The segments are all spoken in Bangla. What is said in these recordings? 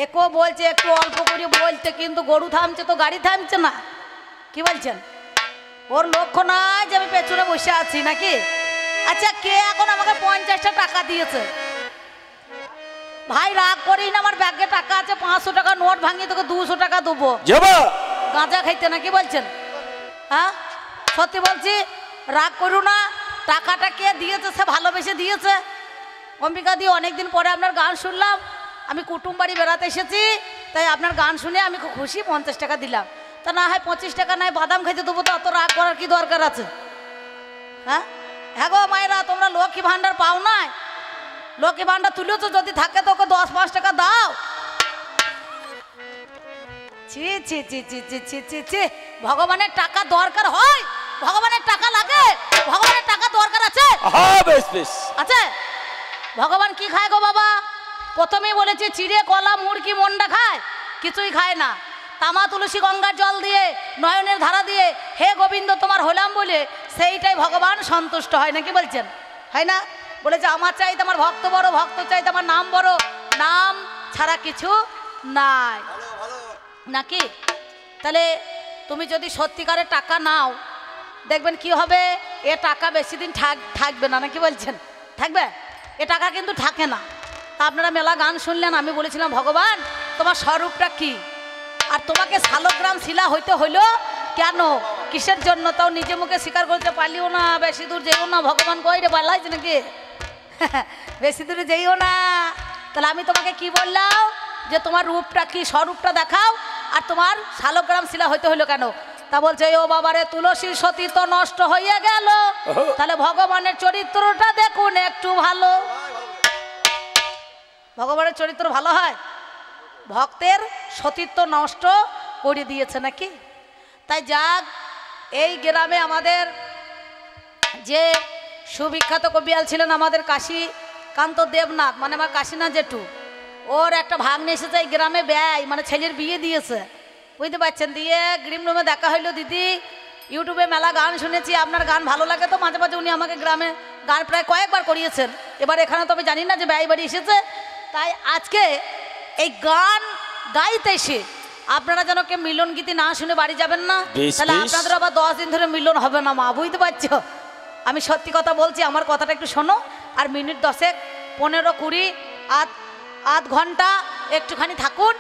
একো বলছে একটু অল্প করে বলতে, কিন্তু গরু থামছে তো গাড়ি থামছে না। কি বলছেন? ওর লক্ষ্য নয় যে আমি পেছনে বসে আছি নাকি? আচ্ছা, কে এখন আমাকে 50টা টাকা দিয়েছে? ভাই রাগ করিস না, আমার ব্যাগে টাকা আছে, 500 টাকা নোট ভাঙিয়ে তোকে 200 টাকা দেবো গাঁজা খাইতে নাকি বলছেন? হ্যাঁ সত্যি বলছি, রাগ করু না। টাকাটা কে দিয়েছে? সে ভালোবেসে দিয়েছে। অম্বিকা দি, অনেকদিন পরে আপনার গান শুনলাম, আমি কুটুম বাড়ি বেড়াতে এসেছি, তাই আপনার গান শুনে আমি খুব খুশি, 50 টাকা দিলাম। তা না হয় 25 টাকা নয় বাদাম খাইতে দেবো, তো অত রাগ করার কি দরকার আছে? হ্যাঁ হ্যাঁ গো মায়েরা, তোমরা লক্ষ্মী ভাণ্ডার পাও না? লক্ষ্মী ভাণ্ডার তুলেও তো, যদি থাকে তোকে 10-5 টাকা দাও। ছি ছি ছি ছি ছি ছি ছি ছি, ভগবানের টাকা দরকার হয়? ভগবানের টাকা লাগে? ভগবানের টাকা দরকার আছে? আছে। ভগবান কি খায় গো বাবা? প্রথমেই বলেছে চিড়ে কলা মুরগি মন্ডা খায়, কিছুই খায় না। তামা তুলসী গঙ্গার জল দিয়ে, নয়নের ধারা দিয়ে হে গোবিন্দ তোমার হলাম বলে সেইটাই ভগবান সন্তুষ্ট হয় নাকি বলছেন? হয় না? বলেছে আমার চাইতে আমার ভক্ত বড়, ভক্ত চাইতে আমার নাম বড়, নাম ছাড়া কিছু নাই নাকি? তাহলে তুমি যদি সত্যিকারের টাকা নাও, দেখবেন কি হবে, এ টাকা বেশি দিন থাকবে না নাকি বলছেন? থাকবে? এ টাকা কিন্তু থাকে না। তা আপনারা মেলা গান শুনলেন, আমি বলেছিলাম ভগবান তোমার স্বরূপটা কি, আর তোমাকে শালগ্রাম শিলা হইতে হইল কেন, কিসের জন্য? তাও নিজে মুখে স্বীকার করতে পারলিও না। বেশি দূর যেও না, ভগবান কইরে পাল্লাইছে নাকি? বেশি দূরে যেও না। তাহলে আমি তোমাকে কি বললাম, যে তোমার রূপটা কি, স্বরূপটা দেখাও, আর তোমার শালগ্রাম শিলা হইতে হইলো কেন? তা বলছে ও বাবারে, তুলসীর সতী তো নষ্ট হয়ে গেল, তাহলে ভগবানের চরিত্রটা দেখুন একটু ভালো। ভগবানের চরিত্র ভালো হয়? ভক্তের সতীত্ব নষ্ট করে দিয়েছে নাকি? তাই যাক, এই গ্রামে আমাদের যে সুবিখ্যাত কবিয়াল ছিলেন আমাদের কাশীকান্ত দেবনাথ, মানে আমার কাশীনাথ জেঠু, ওর একটা ভাগ্নে এসেছে এই গ্রামে, ব্যয় মানে ছেলের বিয়ে দিয়েছে, বুঝতে পারছেন? দিয়ে গ্রিম রুমে দেখা হইলো, দিদি ইউটিউবে মেলা গান শুনেছি, আপনার গান ভালো লাগে, তো মাঝে মাঝে উনি আমাকে গ্রামে গান প্রায় কয়েকবার করিয়েছেন। এবার এখানে তো আমি জানি না যে ব্যয় বাড়ি এসেছে, তাই আজকে এই গান গাইতে এসে আপনারা যেন কে মিলন গীতি না শুনে বাড়ি যাবেন না, তাহলে আপনাদের আবার 10 দিন ধরে মিলন হবে না মা, বুঝতে পারছো? আমি সত্যি কথা বলছি, আমার কথাটা একটু শোনো, আর মিনিট 10, 15, 20, আধ ঘন্টা একটুখানি থাকুন,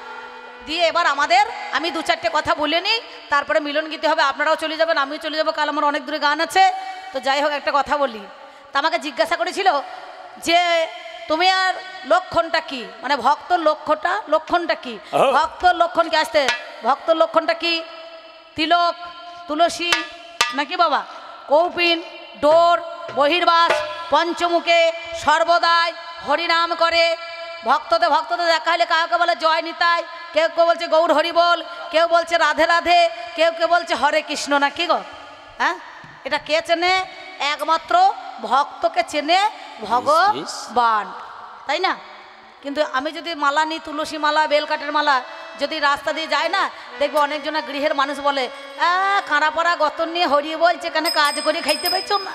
দিয়ে এবার আমি 2-4টে কথা বলে নিই, তারপরে মিলন গীতি হবে, আপনারাও চলে যাবেন, আমিও চলে যাবো, কাল আমার অনেক দূরে গান আছে। তো যাই হোক, একটা কথা বলি। তা আমাকে জিজ্ঞাসা করেছিল যে তুমি আর লক্ষণটা কি, মানে ভক্তর লক্ষণটা কি? ভক্তর লক্ষণ কি আসতে? ভক্তর লক্ষণটা কি? তিলক, তুলসী নাকি বাবা, কৌপিন, ডোর, বহির্বাস, পঞ্চমুখে সর্বদাই হরিনাম করে। ভক্তদের দেখা হলে কাউকে বলে জয় নিতাই, কেউ কেউ বলছে গৌর হরি বল, কেউ বলছে রাধে রাধে, কেউ কেউ বলছে হরে কৃষ্ণ নাকি গো? হ্যাঁ, এটা কে চেনে? একমাত্র ভক্তকে চেনে ভগবান, তাই না? কিন্তু আমি যদি মালা নিই, তুলসী মালা, বেলকাঠের মালা, যদি রাস্তা দিয়ে যায় না, দেখবো অনেকজনা গৃহের মানুষ বলে কাঁড়াপাড়া গতন নিয়ে হরিয়ে বলছে, কেন কাজ করে খাইতে পাইছ না?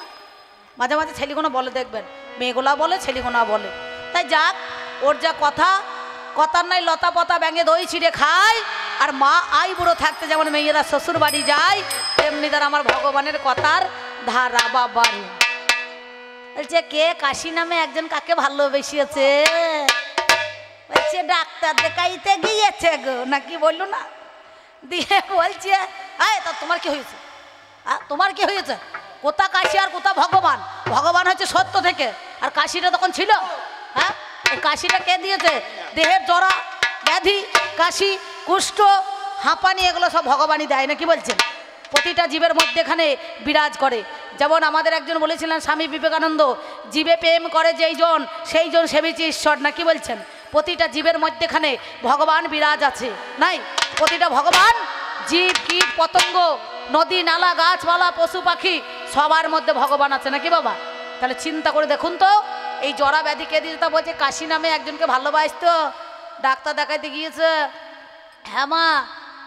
মাঝে মাঝে ছেলেগুলো বলে, দেখবেন মেয়েগুলা বলে, ছেলেগুলো বলে। তাই যাক, ওর যা কথার নাই লতা পতা ব্যাঙে দই ছিঁড়ে খায়, আর মা আই বুড়ো থাকতে যেমন মেয়েরা শ্বশুর বাড়ি যায়, তেমনি তার আমার ভগবানের কথার ধারা বাবারি। বলছে কে কাশি নামে একজন কাকে ভালোবেসেছে, বলছে ডাক্তার দেখাইতে গিয়েছে গো নাকি, বললো না? দিয়ে বলছে তা তোমার কি হয়েছে? তোমার কি হয়েছে? কোথা কাশি আর কোথা ভগবান? ভগবান হচ্ছে সত্য থেকে, আর কাশিটা তখন ছিল। হ্যাঁ, কাশিটা কে দিয়েছে? দেহের জরা ব্যাধি, কাশি, কুষ্ঠ, হাঁপানি, এগুলো সব ভগবানই দেয় নাকি বলছেন? প্রতিটা জীবের মধ্যে এখানে বিরাজ করে। যেমন আমাদের একজন বলেছিলেন স্বামী বিবেকানন্দ, জীবে প্রেম করে যেইজন সেইজন সেবিছে ঈশ্বর নাকি বলছেন? প্রতিটা জীবের মধ্যেখানে ভগবান বিরাজ আছে নাই? প্রতিটা ভগবান, জীব কীট পতঙ্গ, নদী নালা গাছপালা পশু পাখি সবার মধ্যে ভগবান আছে নাকি বাবা? তাহলে চিন্তা করে দেখুন তো, এই জরা ব্যাধি কে দিয়েছে? তা বলছে কাশি নামে একজনকে ভালোবাসতো, ডাক্তার দেখাইতে গিয়েছে। হ্যাঁ মা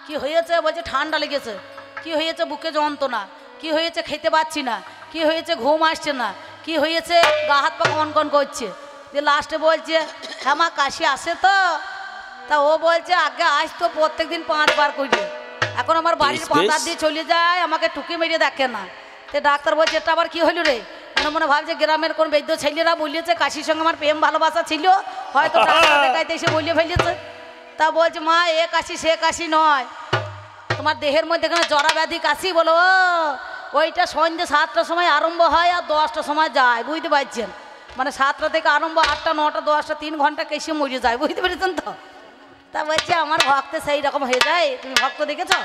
কি হয়েছে? বলছে ঠান্ডা লেগেছে। কি হয়েছে? বুকে যন্ত্রণা। কি হয়েছে? খেতে পাচ্ছি না। কি হয়েছে? ঘুম আসছে না। কি হয়েছে? গা হাত পা কন কন করছে। যে লাস্টে বলছে হ্যাঁ মা কাশি আসে তো, তা ও বলছে আগে আজ তো প্রত্যেকদিন 5 বার করি, এখন আমার বাড়ির পাতা দিয়ে চলে যায়, আমাকে টুকি মেরে দেখে না। তো ডাক্তার বলছে এটা আবার কি হলো রে? মনে মনে ভাবছে গ্রামের কোন বৈদ্য ছেলেরা বলিয়েছে কাশির সঙ্গে আমার প্রেম ভালোবাসা ছিল, হয়তো ডাক্তার দেখাইতে এসে বলিয়ে ফেলেছে। তা বলছে মা এ কাশি সে কাশি নয়, তোমার দেহের মধ্যে এখানে জরা ব্যাধি কাশি বলো, ওইটা সন্ধ্যে 7টার সময় আরম্ভ হয় আর 10টার সময় যায়, বুঝতে পারছেন? মানে 7টা থেকে আরম্ভ 8টা 9টা 10টা 3 ঘন্টা কেসে মরে যায়, বুঝতে পেরেছেন তো? তা বলছে আমার ভক্তে সেই রকম হয়ে যায়। তুমি ভক্ত দেখেছো?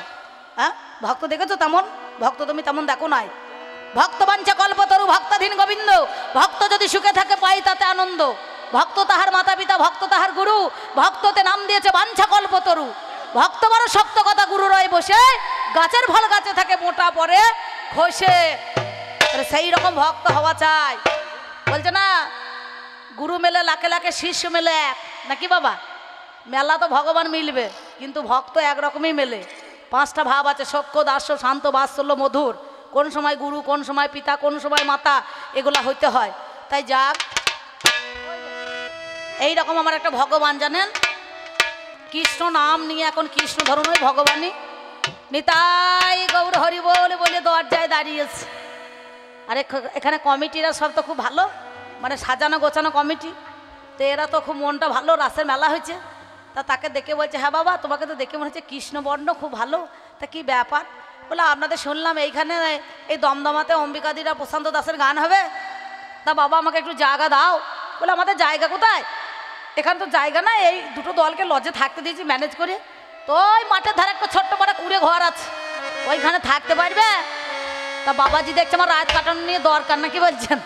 হ্যাঁ ভক্ত দেখেছো? তেমন ভক্ত তুমি তেমন দেখো নাই। ভক্ত বাঞ্ছা কল্পতরু ভক্তাধীন গোবিন্দ, ভক্ত যদি সুখে থাকে পাই তাতে আনন্দ। ভক্ত তাহার মাতা পিতা, ভক্ত তাহার গুরু, ভক্ততে নাম দিয়েছে বাঞ্ছা কল্পতরু। ভক্ত বড় শক্ত কথা, গুরু রয় বসে, গাছের ফল গাছে থাকে মোটা পরে খসে। সেই রকম ভক্ত হওয়া চাই। বলছে না গুরু মেলে লাখে লাখে, শিষ্য মেলে এক, নাকি বাবা? মেলা তো ভগবান মিলবে, কিন্তু ভক্ত একরকমই মেলে। 5টা ভাব আছে, সখ্য দাস্য শান্ত বাৎসল্য মধুর। কোন সময় গুরু, কোন সময় পিতা, কোন সময় মাতা, এগুলা হইতে হয়। তাই যাক, এইরকম আমার একটা ভগবান জানেন, কৃষ্ণ নাম নিয়ে এখন কৃষ্ণ ধরুন ওই ভগবানই নিতাই গৌর হরি বলে বলে দরজায় দাঁড়িয়েছে। আর এখানে কমিটিরা সব তো খুব ভালো, মানে সাজানো গোছানো কমিটি। তো এরা তো খুব মনটা ভালো, রাসের মেলা হয়েছে। তা তাকে দেখে বলছে হ্যাঁ বাবা তোমাকে তো দেখে মনে হচ্ছে কৃষ্ণবর্ণ খুব ভালো, তা কি ব্যাপার? বলে আপনাদের শুনলাম এইখানে এই দমদমাতে অম্বিকাদিরা প্রশান্ত দাসের গান হবে, তা বাবা আমাকে একটু জায়গা দাও। বলে আমাদের জায়গা কোথায়? এখানে তো জায়গা না, এই দুটো দলকে লজে থাকতে দিয়েছি ম্যানেজ করে। তো ওই মাঠের ধারে একটা ছোট্ট বড় কুড়ে ঘর আছে, ওইখানে থাকতে পারবে? তা বাবাজি দেখছে আমার রাত কাটানো নিয়ে দরকার, না কি বলছেন?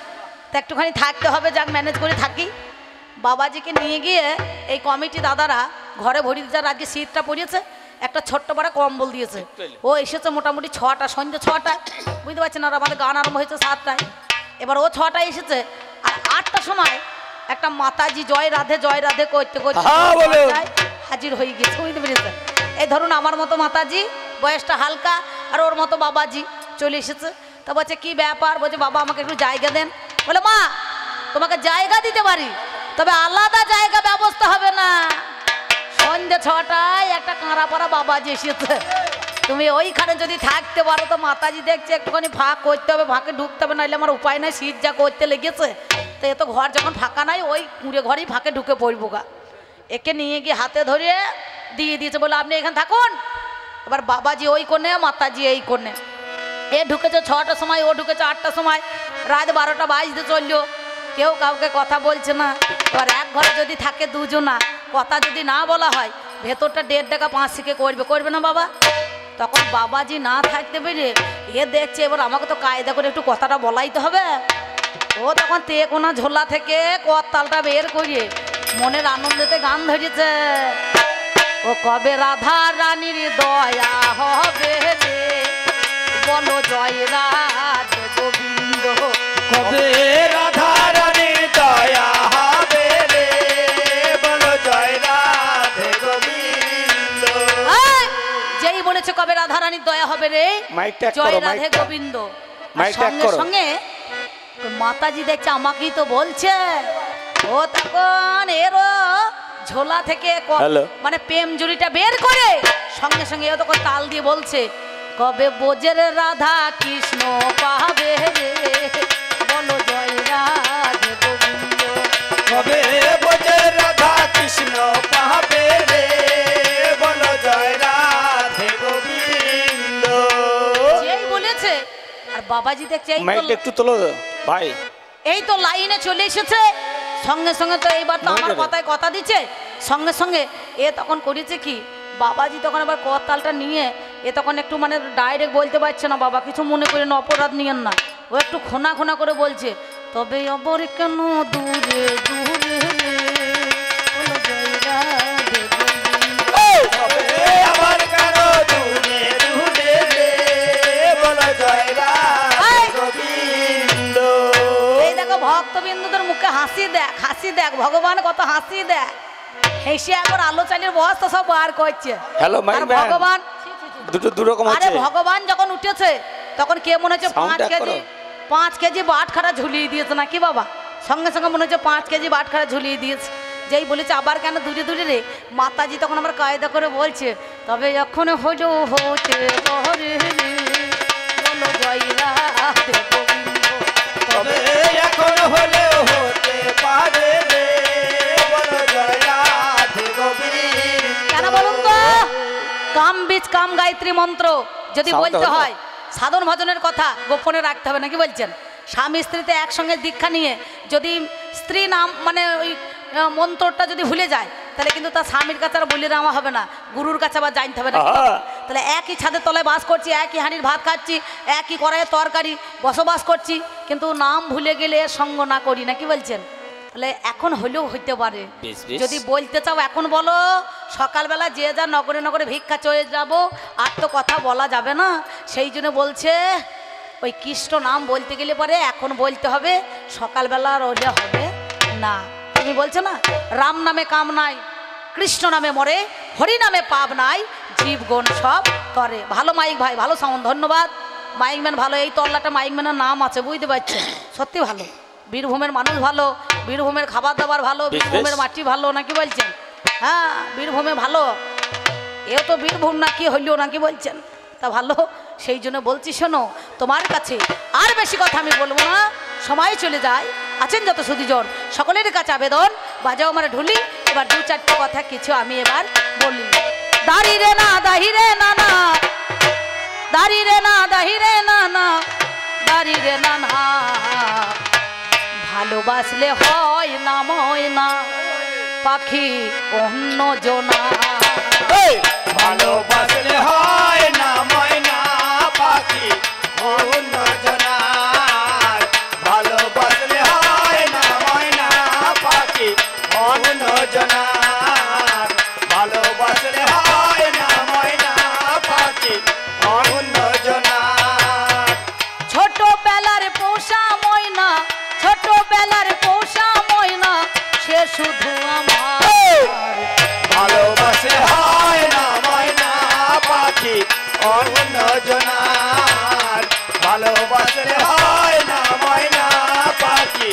তা একটুখানি থাকতে হবে, যাক ম্যানেজ করে থাকি। বাবাজিকে নিয়ে গিয়ে এই কমিটি দাদারা ঘরে ভরি দিতে, আজকে শীতটা পড়িয়েছে, একটা ছোট্ট বড় কম্বল দিয়েছে। ও এসেছে মোটামুটি 6টা, সন্ধ্যে 6টায়, বুঝতে পারছেন? আর আমাদের গান আরম্ভ হয়েছে 7টায়। এবার ও 6টায় এসেছে, আর 8টার সময় একটা মাতাজি জয় রাধে করতে করতে হাজির হয়ে গেছে, বুঝতে পেরেছেন? এই ধরুন আমার মতো মাতাজি, বয়সটা হালকা, আর ওর মতো বাবাজি চলে এসেছে। তা বলছে কি ব্যাপার? বলছে বাবা আমাকে একটু জায়গা দেন। বলে মা তোমাকে জায়গা দিতে পারি, তবে আলাদা জায়গা ব্যবস্থা হবে না। সন্ধ্যে 6টায় একটা কাঁড়াপাড়া বাবাজি এসেছে, তুমি ওইখানে যদি থাকতে পারো তো মাতাজি দেখছে একটুখানি ফাঁক করতে হবে, ফাঁকে ঢুকতে হবে, নাহলে আমার উপায় নাই, শীত যা করতে লেগেছে। তো এ তো ঘর যখন ফাঁকা নাই, ওই কুঁড়ে ঘরেই ফাঁকে ঢুকে পড়বো গা। একে নিয়ে গিয়ে হাতে ধরিয়ে দিয়ে দিয়েছে, বলে আপনি এখানে থাকুন। এবার বাবাজি ওই কোণে, মাতাজি এই কোণে। এ ঢুকেছে 6টার সময়, ও ঢুকেছে 8টার সময়, রাত 12টা বাজতে চললো, কেউ কাউকে কথা বলছে না। এবার এক ঘরে যদি থাকে দুজনা, কথা যদি না বলা হয়, ভেতরটা 1.5 টাকা 5 শিখে করবে না বাবা? তখন বাবাজি না থাকতে পেরে এ দেখছে এবার আমাকে তো কায়দা করে একটু কথাটা বলাইতে হবে। ও তখন কোনা ঝোলা থেকে করতালটা বের করিয়ে মনের আনন্দেতে গান ধরেছে, ও কবে রাধা রানীর দয়া হবে রে, বলো জয় রাধে গোবিন্দ। কবে রাধা রানীর দয়া হবে রে, বলো জয় রাধে গোবিন্দ। যেই বলেছে কবে রাধা রানীর দয়া হবে রে, জয় রাধে গোবিন্দ, সঙ্গে সঙ্গে মাতাজি দেখছে আমাকেই তো বলছে। ও তখন এরও ঝোলা থেকে মানে প্রেম জুড়িটা বের করে সঙ্গে সঙ্গে ও তখন তাল দিয়ে বলছে, কবে বোঝের রাধা কৃষ্ণ পাবে রে, বলো জয় রাধে গোবিন্দ। কবে বোঝের রাধা কৃষ্ণ পাবে রে, বলো জয় রাধে গোবিন্দ। যেই বলেছে আর বাবাজি দেখছে একটু তোলো ভাই, এই তো লাইনে চলে এসেছে, সঙ্গে সঙ্গে তো এইবার তো আমার কথায় কথা দিচ্ছে। সঙ্গে সঙ্গে এ তখন করেছে কি, বাবাজি তখন আবার করতালটা নিয়ে এ তখন একটু মানে ডাইরেক্ট বলতে পারছে না, বাবা কিছু মনে করেন, অপরাধ নিয়েন না। ও একটু খোনা খোনা করে বলছে, তবে অবর কেন দূরে দূরে, বলো জয় রাধে গোবিন্দ। আমার কেন দূরে দূরে, বলো জয় রাধে গোবিন্দ। এই দেখো ভক্তবিন্দুদের মুখে হাসি দেখ, ভগবান কত হাসি দেখ, হেসে একবার আলো চালিয়ে বস্তা সব বার করছে। হ্যালো ভগবান দুটো রকম আছে। আরে ভগবান যখন উঠেছে তখন কে মনে হচ্ছে 5 কেজি বাটখারা ঝুলিয়ে দিয়েছে, নাকি বাবা? সঙ্গে সঙ্গে মনে হচ্ছে 5 কেজি বাটখারা ঝুলিয়ে দিয়েছে। যেই বলেছে আবার কেন দূরে দূরে রে, মাতাজি তখন আমার কায়দা করে বলছে, তবে এখন হলো হতে পারে রে, বলো জয় রাধে গোবিন্দ। তবে এখন হলেও হতে পারে রে, বলো জয় রাধে গোবিন্দ। কেন বলুন তো? কাম বীজ কাম গায়ত্রী মন্ত্র যদি সাউন্ড বলতে হবে না? হয়, সাধন ভজনের কথা গোপনে রাখতে হবে নাকি বলছেন? স্বামী স্ত্রীতে একসঙ্গে দীক্ষা নিয়ে যদি স্ত্রী নাম মানে ওই মন্ত্রটা যদি ভুলে যায়, তাহলে কিন্তু তার স্বামীর কাছে আর বলে নেওয়া হবে না, গুরুর কাছে আবার জানতে হবে না। আহা। তাহলে একই ছাদের তলায় বাস করছি, একই হাঁড়ির ভাত খাচ্ছি, একই কড়াইয়ের তরকারি বসবাস করছি, কিন্তু নাম ভুলে গেলে সঙ্গ না করি নাকি বলছেন? তাহলে এখন হলেও হইতে পারে। বেশ, বেশ। যদি বলতে চাও এখন বলো, সকালবেলা যে যা নগরে নগরে ভিক্ষা চয়ে যাব, আর তো কথা বলা যাবে না। সেই জন্য বলছে ওই কৃষ্ণ নাম বলতে গেলে পরে এখন বলতে হবে, সকালবেলা রইলে হবে না। তুমি বলছো না, রাম নামে কাম নাই, কৃষ্ণ নামে মরে, হরি নামে পাপ নাই, জীবগণ সব করে। ভালো মাইক ভাই, ভালো সাউন্ড, ধন্যবাদ। মাইকম্যান ভালো, এই তল্লাটা মাইকম্যানের নাম আছে, বুঝতে পারছেন? সত্যি ভালো, বীরভূমের মানুষ ভালো, বীরভূমের খাবার দাবার ভালো, বেশ, বীরভূমের বেশ। মাটি ভালো নাকি বলছেন? হ্যাঁ, বীরভূমে ভালো। এও তো বীরভূম নাকি হইলেও নাকি বলছেন, তা ভালো। সেই জন্য বলছি, শোনো, তোমার কাছে আর বেশি কথা আমি বলবো না, সময় চলে যায়। আছেন যত সুধীজন, সকলের কাছে আবেদন, বাজাও আমার ঢুলি। এবার দু চারটে কথা কিছু আমি এবার বলি। দাঁড়ি রে না দাহি রে না না, দাঁড়ি রে না দাহি রে না না, দাঁড়ি রে না না, ভালোবাসলে হয় না ময়না পাখি অন্য জনা। এই, ভালোবাসলে হয় না ময়না পাখি অন্য জনার, ভালোবাসলে হয় না ময়না পাখি অন্য জনার, ভালোবাসলে হয় না ময়না পাখি অন্য জনার। ছোটবেলার পোষা ময়না, ছোটবেলার পোষা ময়না, সে শুধু আমার। ভালোবাসলে হয় না ময়না পাখি অন্য জনার, ভালোবাসলে হয় না ময়না পাখি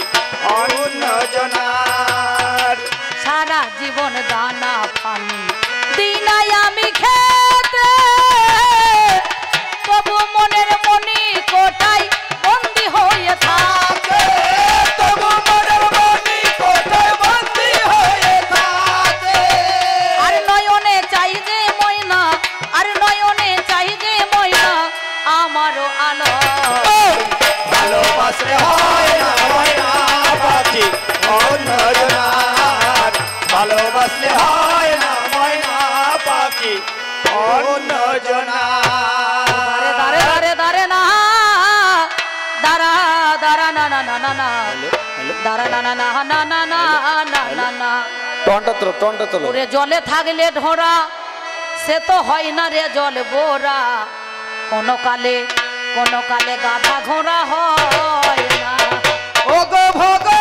অন্য জনার। সারা জীবন দানা পানি দিনাই আমি খেতে, তবু মনের মনি কোটাই বন্দি হয়ে থাকে। তবু মনের মনি কোথায় বন্দী হয়ে থাকে। আর নয়নে চাই যে ময়না, আর নয়নে চাই যে ময়না আমারও আলো। ভালোবাসলে হয় না ময়না পাখি অন্য জনার, ভালোবাসলে হয় না ময়না পাখি অন্য জনার। দাঁড়ে দাঁড়ে দাঁড়ে না, দাঁড়া দাঁড়া না না না না না, দাঁড়া না না না না না না না না না। টনটা তোলো। ওরে জলে থাকলে ঢোরা, সে তো হয় না রে জল বোরা, কোনো কালে গাধা ঘোড়া হয় না। ও গো ভগো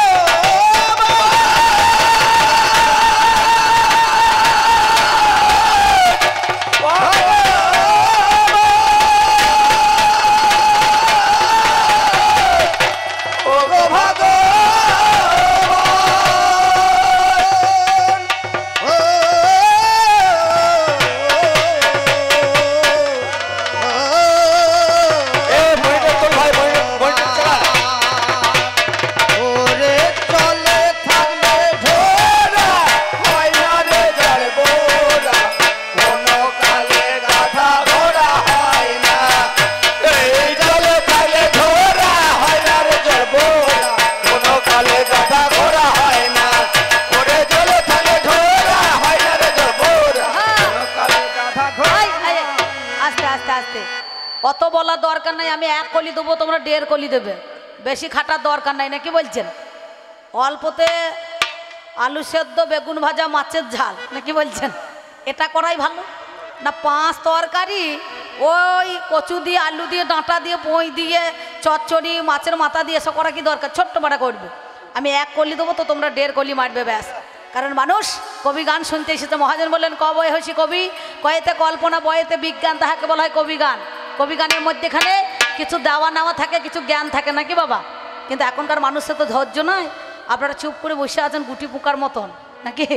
অত বলার দরকার নাই, আমি 1 কলি দেবো, তোমরা 1.5 কলি দেবে, বেশি খাটার দরকার নাই নাকি বলছেন? অল্পতে আলু সেদ্ধ, বেগুন ভাজা, মাছের ঝাল নাকি বলছেন, এটা করাই ভালো না? 5 তরকারি, ওই কচু দিয়ে, আলু দিয়ে, ডাঁটা দিয়ে, পই দিয়ে, চচ্চড়ি, মাছের মাথা দিয়ে এসব করা কি দরকার? ছোট্ট বাড়া করবে। আমি 1 কলি দেবো তো তোমরা 1.5 কলি মারবে, ব্যাস। কারণ মানুষ কবি গান শুনতে এসেছে। মহাজন বললেন, ক বয়ে হয়েছি কবি, কয়েতে কল্পনা, বয়েতে বিজ্ঞান, তাহাকে বলা হয় কবি গান। কবি গানের মধ্যেখানে কিছু দেওয়া নেওয়া থাকে, কিছু জ্ঞান থাকে নাকি বাবা? কিন্তু এখনকার মানুষের তো ধৈর্য নয়, আপনারা চুপ করে বসে আছেন গুটি পোকার মতন। নাকি?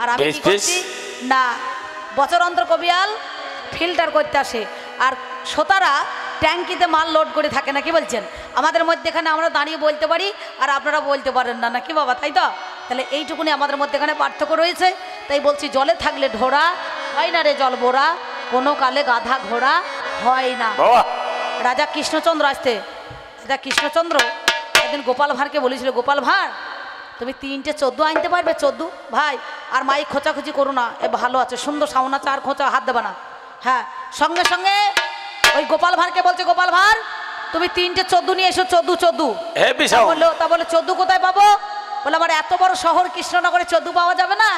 আর আমি বেশ, কি করছি না, বছর অন্তর কবিয়াল ফিল্টার করতে আসে, আর শ্রোতারা ট্যাঙ্কিতে মাল লোড করে থাকে, নাকি বলছেন? আমাদের মধ্যেখানে আমরা দাঁড়িয়ে বলতে পারি আর আপনারা বলতে পারেন না, নাকি বাবা? তাই তো? তাহলে এইটুকুনি আমাদের মধ্যেখানে পার্থক্য রয়েছে। তাই বলছি, জলে থাকলে ঢোড়া হয় না রে জল বোরা, কোনো কালে গাধা ঘোড়া হয় না। বাবা রাজা কৃষ্ণচন্দ্র আসতে, রাজা কৃষ্ণচন্দ্র একদিন গোপাল ভাঁড়কে বলেছিল, গোপাল ভাঁড় তুমি 3টে 14 আনতে পারবে? 14 ভাই, আর মাইক খোঁচাখুচি করো না, এ ভালো আছে, সুন্দর সাউন্ড আছে, আর খোঁচা হাত দেবে না। হ্যাঁ, সঙ্গে সঙ্গে ওই গোপাল ভাঁড়কে বলছে, গোপাল ভাঁড় তুমি 3টে 14 নিয়ে এসো, 14 হেভি তা সাউন্ড। বললো, 14 কোথায় পাবো? বলে আমার এত বড় শহর কৃষ্ণনগরে 14 পাওয়া যাবে না।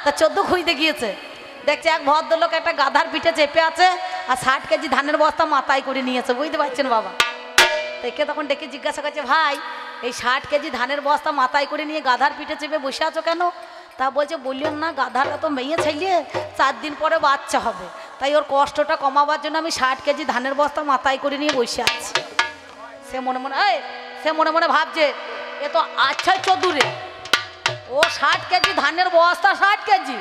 তা 14 খুঁজতে গিয়েছে, দেখছে এক ভদ্রলোক একটা গাধার পিঠে চেপে আছে আর 60 কেজি ধানের বস্তা মাথায় করে নিয়েছে, বুঝতে পারছেন বাবা? দেখে তখন ডেকে জিজ্ঞাসা করছে, ভাই এই 60 কেজি ধানের বস্তা মাথায় করে নিয়ে গাধার পিঠে চেপে বসে আছো কেন? তা বলছে, বললেন না গাধাটা তো মেয়ে ছেলে, 4 দিন পরে বাচ্চা হবে, তাই ওর কষ্টটা কমাবার জন্য আমি 60 কেজি ধানের বস্তা মাথায় করে নিয়ে বসে আছি। সে মনে মনে ভাবছে, এ তো আচ্ছাই 14 রে, ও 60 কেজি ধানের বস্তা, 60 কেজি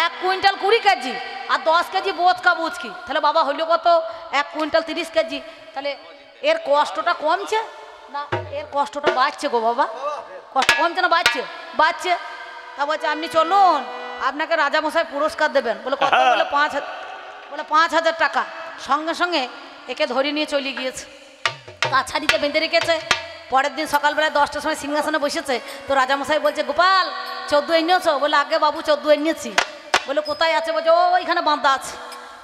1 কুইন্টাল 20 কেজি, আর 10 কেজি বোচকা বুচকি, তাহলে বাবা হইলো কত? 1 কুইন্টাল 30 কেজি। তাহলে এর কষ্টটা কমছে না এর কষ্টটা বাড়ছে গো বাবা? কষ্ট কমছে না বাড়ছে? বাড়ছে। তা বলছে, আপনি চলুন, আপনাকে রাজামশাই পুরস্কার দেবেন। বলে কত? বলে 5,000, বলে 5,000 টাকা। সঙ্গে সঙ্গে একে ধরে নিয়ে চলে গিয়েছে, কাছারিতে বেঁধে রেখেছে। পরের দিন সকালবেলায় 10টার সময় সিংহাসনে বসেছে, তো রাজামশাই বলছে, গোপাল 14 এনেছো? বলে আগে বাবু 14 এনেছি। বলে কোথায় আছে? বলছে ওইখানে বাঁধা আছে।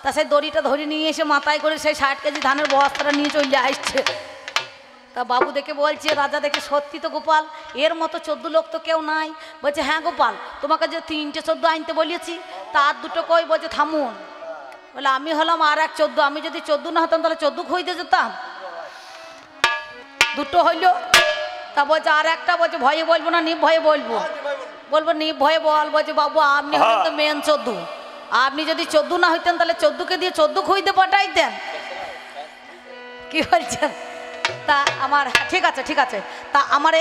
তা সেই দড়িটা ধরে নিয়ে এসে মাথায় করে সেই 60 কেজি ধানের বস্তাটা নিয়ে চলে আসছে। তা বাবু দেখে বলছে, রাজা দেখে, সত্যি তো গোপাল, এর মতো 14 লোক তো কেউ নাই। বলছে, হ্যাঁ গোপাল, তোমাকে যে 3টে 14 আনতে বলেছি, তার 2টো কই? বলছে থামুন, বলে আমি হলাম আর এক 14, আমি যদি 14 না হতাম তাহলে 14 খুঁজতে যেতাম, 2টো হইল। তা বলছে আর একটা, বলছে ভয়ে বলবো না নির্ভয়ে বলবো? বলবো নির্ভয়ে বল। বলছে বাবু আপনি হলেন তো মেন 14, আপনি যদি 14 না হইতেন তাহলে 14কে দিয়ে 14 খুঁজতে পাঠাইতেন, কি বলছেন? তা আমার, ঠিক আছে ঠিক আছে, তা আমার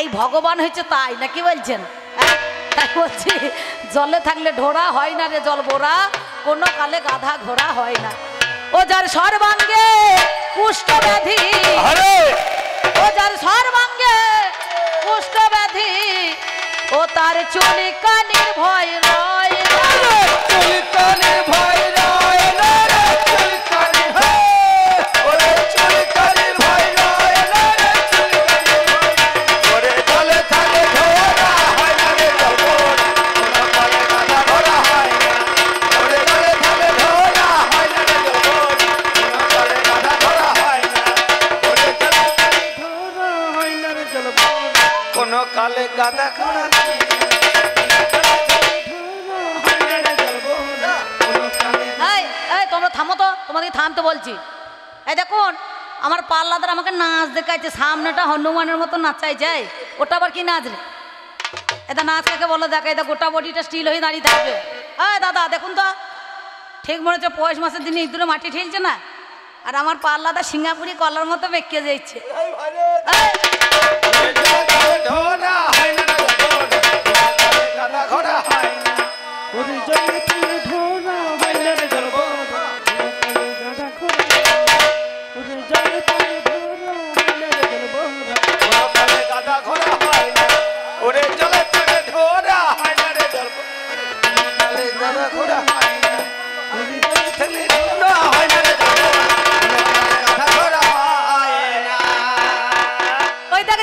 এই ভগবান হয়েছে তাই, না কি বলছেন? হ্যাঁ, তাই বলছি, জলে থাকলে ঢোড়া হয় না রে জল বোরা, কোনো কালে গাধা ঘোড়া হয় না। ও যার সর্বাঙ্গে কুষ্ঠ ব্যাধি, ও যার সর্বাঙ্গে কুষ্ঠ ব্যাধি, ও তার চুলিকা নির্ভয় রয় না, চুলিকা নির্ভয় রয় না রে, চুলিকা নির্ভয়, ওরে চুলিকা নির্ভয় রয় না রে, চুলিকা নির্ভয়, ওরে জলে থাকে ঢোড়া হয় না রে জল বোরা, কোনো কালে গাধা ঘোড়া হয় না, ওরে জলে থাকে ঢোড়া হয় না রে জল বোরা, কোনো কালে গাধা ঘোড়া হয় না, ওরে জলে থাকে ঢোড়া হয় না রে জল বোরা, কোনো কালে গাধা ঘোড়া হয় না। তোমরা থামো তো, তোমাদেরকে থামতে বলছি। এই দেখুন, আমার পাল্লাদার আমাকে নাচ দেখাইছে, সামনেটা হনুমানের মতো নাচাইছে, ওটা আবার কি নাচ রে? এটা নাচ কাকে বলো? দেখা, এটা গোটা বডিটা স্টিল হয়ে দাঁড়িয়ে থাকবে। এই দাদা দেখুন তো, ঠিক মনে হচ্ছে পৌষ মাসের দিনে ইঁদুরে মাটি ঠেলছে না, আর আমার পাল্লাদা সিঙ্গাপুরি কলার মতো বেঁকে যাচ্ছে।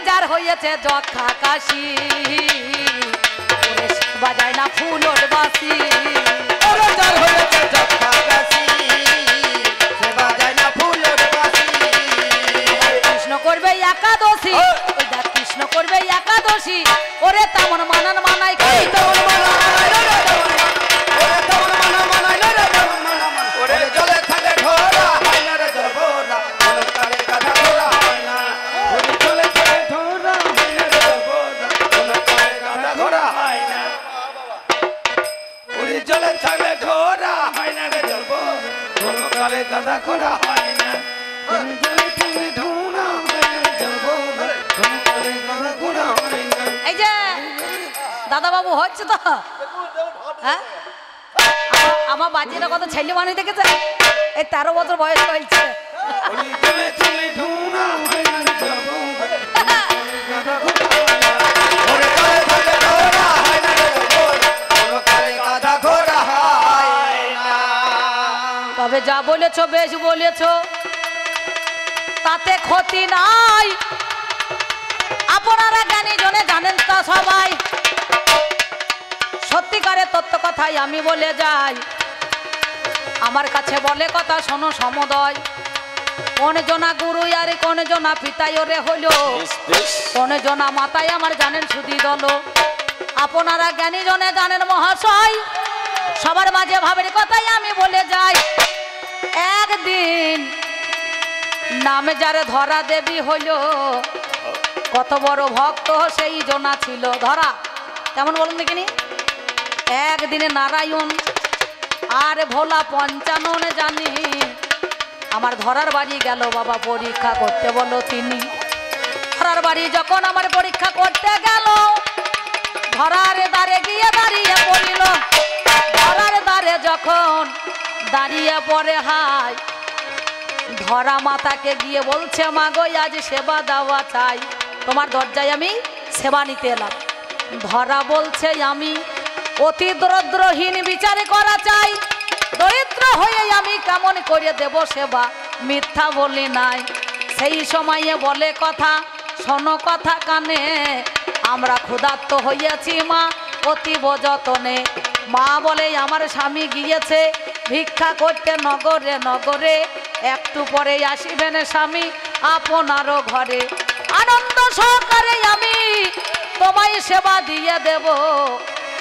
যার হয়েছে যক্ষা কাশি, বাজায় না ফুলোর বাসি, যার হয়েছে যক্ষা কাশি, সে বাজায় না ফুলোর বাসি, কৃষ্ণ করবে একাদশী, ওই দেখ কৃষ্ণ করবে একাদশী, ওরে তেমন মানান মানাই কই, তেমন মানান মানাই, ওরে তেমন মানা মানাই রে, তেমন মানা মানাই, ওরে জলে থাকে ঢোড়া হয় না রে জল বোরা, কোনো কালে গাধা ঘোড়া হয় না, ওরে জলে থাকে ঢোড়া হয় না রে জল বোরা, কোনো কালে গাধা ঘোড়া হয় না, ওরে জলে থাকলে ঢোড়া হয় না রে জল বোরা, কোনো কালে গাধা ঘোড়া হয় না, ওরে জলে থাকলে ঢোড়া হয় না রে জল বোরা, কোনো কালে গাধা ঘোড়া হয় না। এই যে দাদাবাবু হচ্ছে তো হ্যাঁ আমার বাজিরা কত ছেলে মানুষ দেখেছে এই 13 বছর বয়স হয়েছে তবে যা বলেছো বেশ বলেছো তাতে ক্ষতি নাই আপনারা জ্ঞানী জনে জানেন তা সবাই সত্যিকারের তত্ত্ব কথাই আমি বলে যাই আমার কাছে বলে কথা শোনো সমদয় কোন জনা গুরু আর কোন জনা পিতাই ওরে হইলো কোন জনা মাতাই আমার জানেন সুধি দল আপনারা জ্ঞানী জনে জানেন মহাশয় সবার মাঝে ভাবের কথাই আমি বলে যাই একদিন নামে যারে ধরা দেবী হইল কত বড় ভক্ত সেই জনা ছিল ধরা কেমন বলুন দেখিনি একদিনে নারায়ণ আর ভোলা পঞ্চাননে জানি আমার ধরার বাড়ি গেল বাবা পরীক্ষা করতে বলো তিনি ধরার বাড়ি যখন আমার পরীক্ষা করতে গেল ধরার দ্বারে গিয়ে দাঁড়িয়ে পড়িল ধরার দ্বারে যখন দাঁড়িয়ে পড়ে হাই ধরা মাতাকে গিয়ে বলছে মা গো আজ সেবা দেওয়া চাই তোমার দরজায় আমি সেবা নিতে এলাম ধরা বলছে আমি অতি দরিদ্রহীন বিচার করা চাই দরিদ্র হয়ে আমি কেমন করে দেব সেবা মিথ্যা বলি নাই সেই সময়ে বলে কথা শোনো কথা কানে আমরা ক্ষুধার্ত হইয়াছি মা অতীব যতনে মা বলে আমার স্বামী গিয়েছে ভিক্ষা করতে নগরে নগরে একটু পরে আসিবেন স্বামী আপনারও ঘরে আনন্দ সহকারে আমি তোমায় সেবা দিয়ে দেব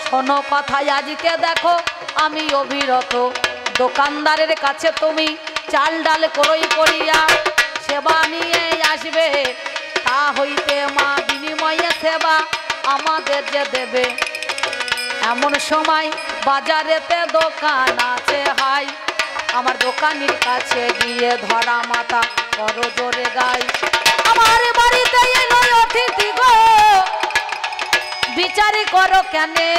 শোনো কথায় আজকে দেখো আমি অবিরত দোকানদারের কাছে তুমি চাল ডাল ক্রয় করিয়া সেবা নিয়ে আসবে তা হইতে মা বিনিময়ে সেবা আমাদের যে দেবে এমন সময় বাজারেতে দোকান আছে হাই আমার দোকানের কাছে গিয়ে ধরা মাতা বড় জোরে গাই আমার বাড়িতে এলো অতিথি গো বিচার করো কেনে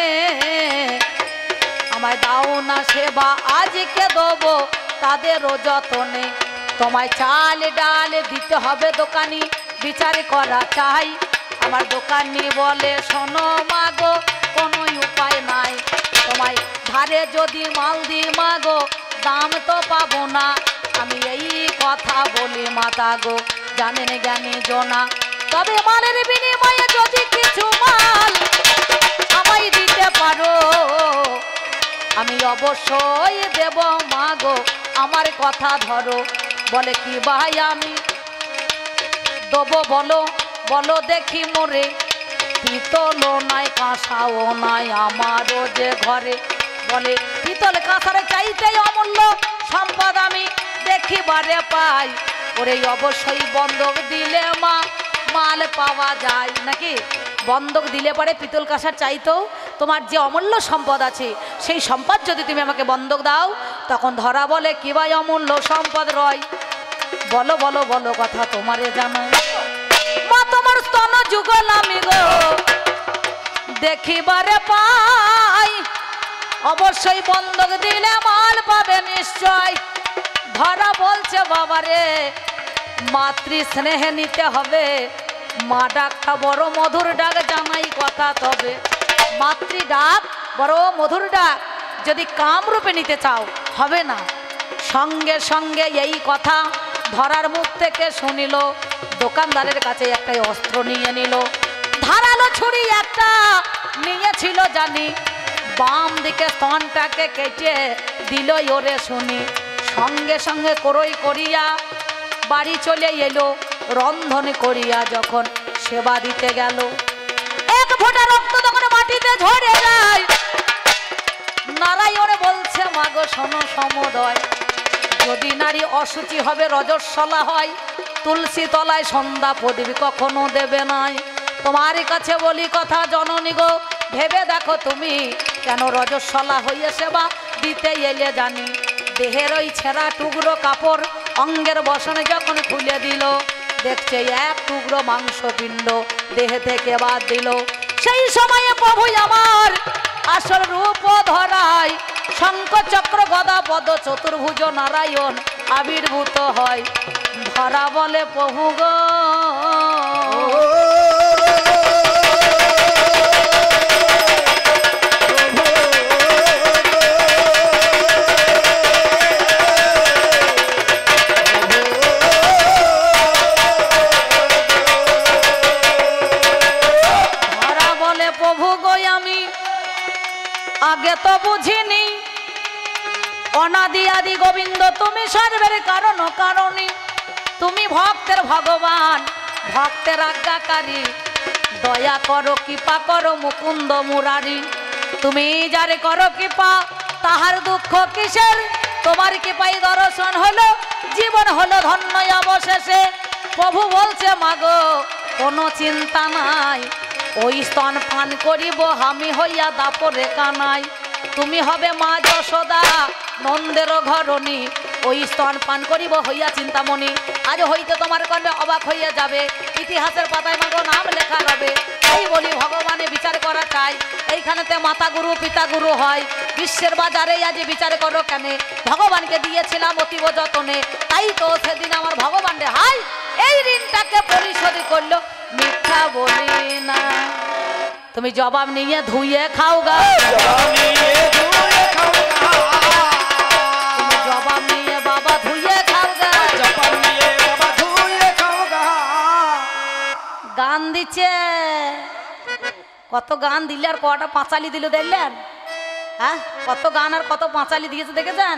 আমায় দাও না সেবা আজকে দেবো তাদেরও যতনে তোমায় চাল ডাল দিতে হবে দোকানি বিচার করা চাই আমার দোকানি বলে শোনো মাগো কোনো উপায় নাই তোমায় ধারে যদি মাল দি মাগো দাম তো পাবো না আমি এই কথা বলি মাতা গো জানেন জ্ঞানী জনা তবে মালের বিনিময়ে যদি কিছু মাল আমায় দিতে পারো আমি অবশ্যই দেব মাগো আমার কথা ধরো বলে কি ভাই আমি দেবো বলো বলো দেখি মোরে পিতল নাই কাঁসাও নাই আমারও যে ঘরে বলে পিতল কাঁসার চাইতে অমূল্য সম্পদ আমি দেখিবারে পাই ওরে অবশ্যই বন্ধক দিলে মা মাল পাওয়া যায় নাকি বন্ধক দিলে পরে পিতল কাঁসার চাইতেও তোমার যে অমূল্য সম্পদ আছে সেই সম্পদ যদি তুমি আমাকে বন্ধক দাও তখন ধরা বলে কি ভাই অমূল্য সম্পদ রয় বলো বলো বলো কথা তোমারে জানাই মা তোমার স্তন যুগল আমি গো দেখিবারে পাই অবশ্যই বন্ধক দিলে মাল পাবে নিশ্চয় ধরা বলছে বাবারে মাতৃ স্নেহে নিতে হবে মা ডাকটা বড় মধুর ডাক জানাই কথা তবে মাতৃ ডাক বড় মধুর ডাক যদি কামরূপে নিতে চাও হবে না সঙ্গে সঙ্গে এই কথা ধরার মুখ থেকে শুনিল দোকানদারের কাছে একটা অস্ত্র নিয়ে নিল ধারালো ছুরি একটা নিয়েছিল জানি বাম দিকে স্তনটাকে কেটে দিল ওরে শুনি সঙ্গে সঙ্গে ক্রয় করিয়া বাড়ি চলে এলো রন্ধন করিয়া যখন সেবা দিতে গেল এক ফোঁটা রক্ত তখন মাটিতে ঝরে যায় নারায়ণ বলছে মাগো শোনো সমদয় যদি নারী অসুচি হবে রজস্বলা হয় তুলসী তলায় সন্ধ্যা প্রদীপ কখনো দেবে নাই তোমার কাছে বলি কথা জননী গো ভেবে দেখো তুমি কেন রজস্বলা হইয়া সেবা দিতে এলে জানি দেহের ওই ছেঁড়া টুকরো কাপড় অঙ্গের বসনে যখন খুলে দিল দেখছে এক টুকরো মাংসপিণ্ড দেহে থেকে বাদ দিল সেই সময়ে প্রভু আমার আসল রূপ ধরায় শঙ্খ চক্র গদা পদ চতুর্ভুজ নারায়ণ আবির্ভূত হয়। ধরা বলে প্রভু গো আগে তো বুঝিনি অনাদি আদি গোবিন্দ তুমি সর্বের কারণ কারণী, তুমি ভক্তের ভগবান ভক্তের আজ্ঞাকারী, দয়া করো কৃপা করো মুকুন্দ মুরারি, তুমি যারে করো কৃপা তাহার দুঃখ কিসের, তোমার কৃপাই দর্শন হলো জীবন হলো ধন্য অবশেষে। প্রভু বলছে মাগো কোনো চিন্তা নাই, ওই স্তন পান করিব আমি হইয়া দাপরে কানাই, তুমি হবে মা যশোদা নন্দের ঘরণী, ওই স্তন পান করিব হইয়া চিন্তামণি। আজ হইতে তোমার কর্মে অবাক হইয়া যাবে, ইতিহাসের পাতায় মাগো নাম লেখা রবে। এই বলি ভগবানে বিচার করা চাই, এইখানেতে মাতা গুরু পিতা গুরু হয়, বিশ্বের বাজারে আজ বিচার করো কেন, ভগবানকে দিয়েছিলাম অতীব যতনে, তাই তো সেদিন আমার ভগবান রে হাই এই ঋণটাকে পরিশোধ করলো, মিথ্যা বলি না। তুমি জবাব নিয়ে ধুয়ে খাও গা, তুমি জবাব নিয়ে বাবা ধুয়ে খাও গা, গান দিচ্ছে কত গান দিলে আর কটা পাঁচালি দিল দেখলেন, হ্যাঁ কত গান আর কত পাঁচালি দিয়েছে দেখেছেন।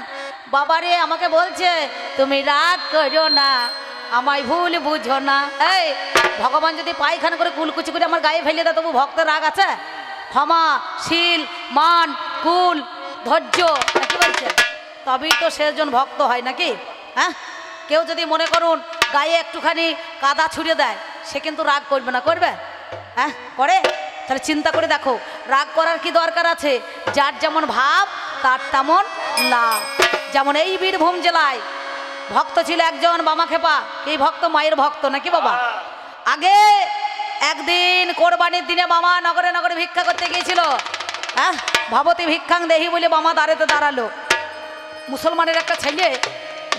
বাবারে আমাকে বলছে তুমি রাগ করো না আমায় ভুল বুঝো না, এই ভগবান যদি পায়খানা করে কুলকুচি করে আমার গায়ে ফেলে দেয় তবু ভক্তের রাগ আছে? ক্ষমা শীল মান কুল ধৈর্য নাকি বলছে, তবেই তো সেজন ভক্ত হয় নাকি। হ্যাঁ কেউ যদি মনে করুন গায়ে একটুখানি কাদা ছুঁড়ে দেয় সে কিন্তু রাগ করবে না, করবে? হ্যাঁ করে? তাহলে চিন্তা করে দেখো রাগ করার কি দরকার আছে, যার যেমন ভাব তার তেমন লাভ। যেমন এই বীরভূম জেলায় ভক্ত ছিল একজন বামা খেপা, এই ভক্ত মায়ের ভক্ত নাকি বাবা। আগে একদিন কোরবানির দিনে মামা নগরে নগরে ভিক্ষা করতে গিয়েছিল, হ্যাঁ ভবতী ভিক্ষাং দেহি বলে মামা দাঁড়াতে দাঁড়ালো। মুসলমানের একটা ছেলে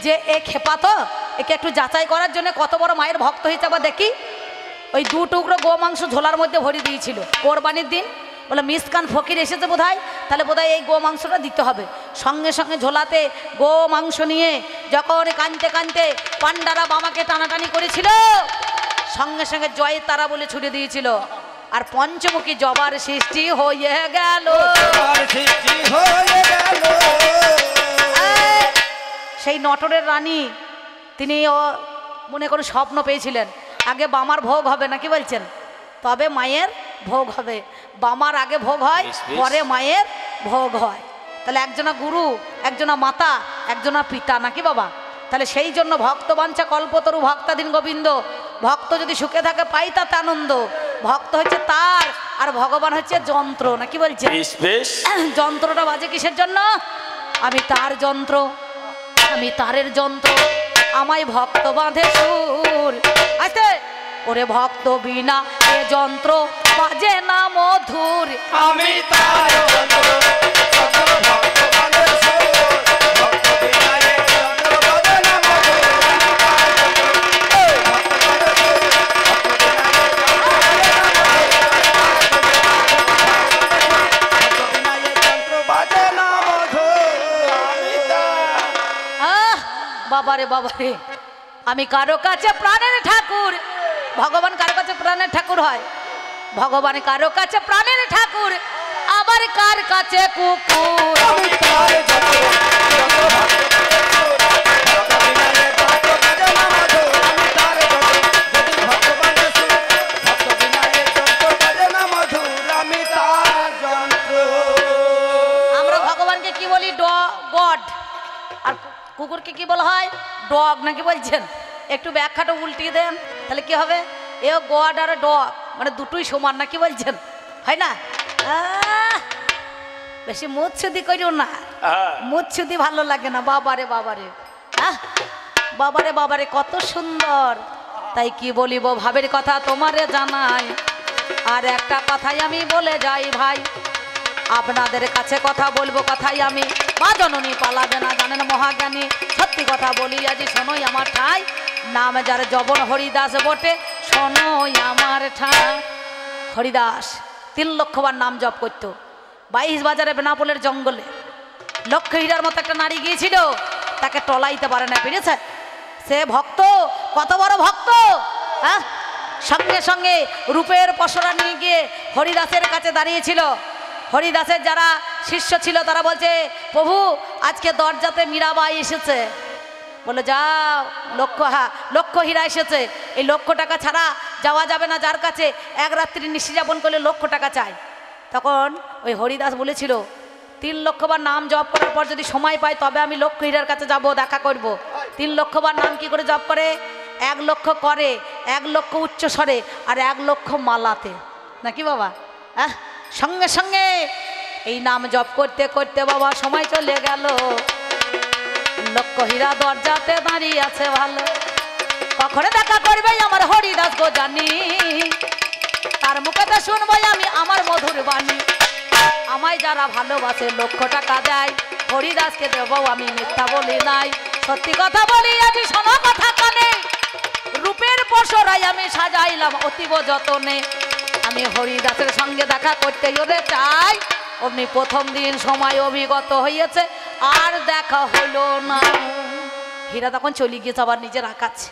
যে এ খেপা তো একে একটু যাচাই করার জন্য কত বড় মায়ের ভক্ত হয়েছে আবার দেখি, ওই 2 টুকরো গো মাংস ঝোলার মধ্যে ভরে দিয়েছিল কোরবানির দিন, বলে মিসকান ফকির এসেছে বোধহয়, তাহলে বোধহয় এই গো মাংসটা দিতে হবে। সঙ্গে সঙ্গে ঝোলাতে গো মাংস নিয়ে যখন কানতে কানতে পান্ডারা বামাকে টানাটানি করেছিল, সঙ্গে সঙ্গে জয় তারা বলে ছুটে দিয়েছিল, আর পঞ্চমুখী জবার সৃষ্টি হয়ে গেল। সেই নটরের রানী তিনি মনে করে স্বপ্ন পেয়েছিলেন আগে বামার ভোগ হবে নাকি বলছেন, তবে মায়ের ভোগ হবে, বামার আগে ভোগ হয় পরে মায়ের ভোগ হয়। তাহলে একজনা গুরু একজনা মাতা একজনা পিতা নাকি বাবা। তাহলে সেই জন্য ভক্ত বাঞ্ছা কল্পতরু ভক্তাধীন গোবিন্দ, ভক্ত যদি সুখে থাকে পাই তাতে আনন্দ, ভক্ত হচ্ছে তার আর ভগবান হচ্ছে যন্ত্র নাকি বলছে। যন্ত্রটা বাজে কিসের জন্য, আমি তার যন্ত্র আমি তারের যন্ত্র, আমায় ভক্ত বাঁধে সুর। আচ্ছা ওরে ভক্ত বিনা এ যন্ত্র বাজে না মধুর, আমি তার যন্ত্র বাবারে বাবারে, আমি কারো কাছে প্রাণের ঠাকুর, ভগবান কারো কাছে প্রাণের ঠাকুর হয়, ভগবান কারো কাছে প্রাণের ঠাকুর, আবার কার কাছে কুকুর। আমরা ভগবানকে কি বলি গড, আর কুকুরকে কি বলা হয় ডগ নাকি বলছেন। একটু ব্যাখ্যাটা উল্টিয়ে দেন তাহলে কি হবে, এ গড আর ডগ মানে দুটোই সমান নাকি বলছেন, হয় না? বেশি মুচ্ছুদি করিও না, মুচ্ছুদি ভালো লাগে না। বাবারে বাবারে, বাবারে বাবারে কত সুন্দর, তাই কি বলিব ভাবের কথা তোমারে জানাই, আর একটা কথাই আমি বলে যাই ভাই, আপনাদের কাছে কথা বলবো কথাই আমি, মা জননী পালাবে না জানেন মহাজ্ঞানী, সত্যি কথা বলি আজি শোনোই আমার ঠাই, নাম যার জবন হরিদাস বটে শোনোই আমার ঠাই। হরিদাস 3 লক্ষবার নাম জপ করতো। 22 বাজারে বেনাপোলের জঙ্গলে লক্ষ্য হীরার মতো একটা নারী গিয়েছিল, তাকে টলাইতে পারে না, পেরেছে? সে ভক্ত, কত বড় ভক্ত, হ্যাঁ? সঙ্গে সঙ্গে রূপের পসরা নিয়ে গিয়ে হরিদাসের কাছে দাঁড়িয়েছিল। হরিদাসের যারা শিষ্য ছিল তারা বলছে, প্রভু আজকে দরজাতে মীরাবাই এসেছে। বলে যাও, লক্ষ্য হীরা এসেছে, এই 1,00,000 টাকা ছাড়া যাওয়া যাবে না, যার কাছে 1 রাত্রি নিশি যাপন করলে 1,00,000 টাকা চাই। তখন ওই হরিদাস বলেছিল, 3 লক্ষবার নাম জপ করার পর যদি সময় পাই তবে আমি লক্ষ্য হীরার কাছে যাব, দেখা করব। 3 লক্ষবার নাম কি করে জপ করে? 1 লক্ষ করে, 1 লক্ষ উচ্চ স্বরে, আর 1 লক্ষ মালাতে, নাকি বাবা? সঙ্গে সঙ্গে এই নাম জপ করতে করতে বাবা সময় চলে গেল। লক্ষ্য হীরা দরজাতে দাঁড়িয়ে আছে ভালো, কখনো দেখা করবে আমার হরিদাস গো জানি, তার মুখেতে শুনবো আমি আমার মধুর বাণী। আমায় যারা ভালোবাসে 1,00,000 টাকা দেয়, হরিদাসকে দেবো আমি, মিথ্যা বলি নাই, সত্যি কথা বলি আজি শোনো কথা কানে, রূপের পসরাই আমি সাজাইলাম অতীব যতনে, আমি হরিদাসের সঙ্গে দেখা করতে ওরে চাই, অমনি প্রথম দিন সময় অভিগত হয়েছে, আর দেখা হলো না। হীরা তখন চলে গিয়েছে আবার নিজের আকাছে।